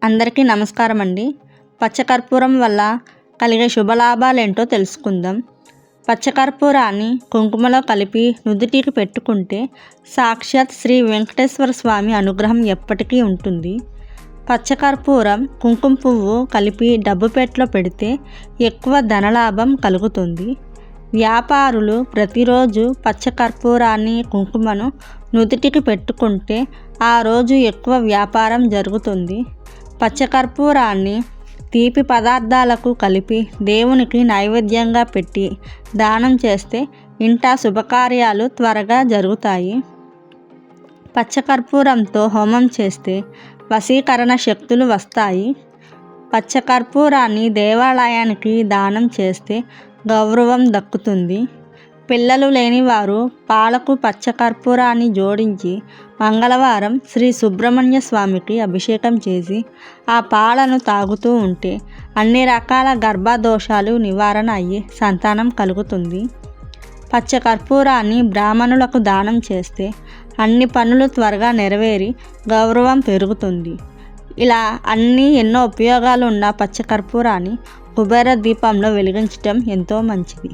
అందరికీ నమస్కారం అండి. పచ్చకర్పూరం వల్ల కలిగే శుభలాభాలేంటో తెలుసుకుందాం. పచ్చకర్పూరాన్ని కుంకుమలో కలిపి నుదుటికి పెట్టుకుంటే సాక్షాత్ శ్రీ వెంకటేశ్వర స్వామి అనుగ్రహం ఎప్పటికీ ఉంటుంది. పచ్చకర్పూరం, కుంకుమ పువ్వు కలిపి డబ్బు పెట్టెలో పెడితే ఎక్కువ ధనలాభం కలుగుతుంది. వ్యాపారులు ప్రతిరోజు పచ్చకర్పూరాన్ని, కుంకుమను నుదుటికి పెట్టుకుంటే ఆ రోజు ఎక్కువ వ్యాపారం జరుగుతుంది. పచ్చకర్పూరాన్ని తీపి పదార్థాలకు కలిపి దేవునికి నైవేద్యంగా పెట్టి దానం చేస్తే ఇంట శుభకార్యాలు త్వరగా జరుగుతాయి. పచ్చకర్పూరంతో హోమం చేస్తే వశీకరణ శక్తులు వస్తాయి. పచ్చకర్పూరాన్ని దేవాలయానికి దానం చేస్తే గౌరవం దక్కుతుంది. పిల్లలు లేని వారు పాలకు పచ్చకర్పూరాన్ని జోడించి మంగళవారం శ్రీ సుబ్రహ్మణ్య స్వామికి అభిషేకం చేసి ఆ పాలను తాగుతూ ఉంటే అన్ని రకాల గర్భదోషాలు నివారణ అయ్యి సంతానం కలుగుతుంది. పచ్చకర్పూరాన్ని బ్రాహ్మణులకు దానం చేస్తే అన్ని పనులు త్వరగా నెరవేరి గౌరవం పెరుగుతుంది. ఇలా ఎన్నో ఉపయోగాలు ఉన్న పచ్చకర్పూరాన్ని కుబేర దీపంలో వెలిగించటం ఎంతో మంచిది.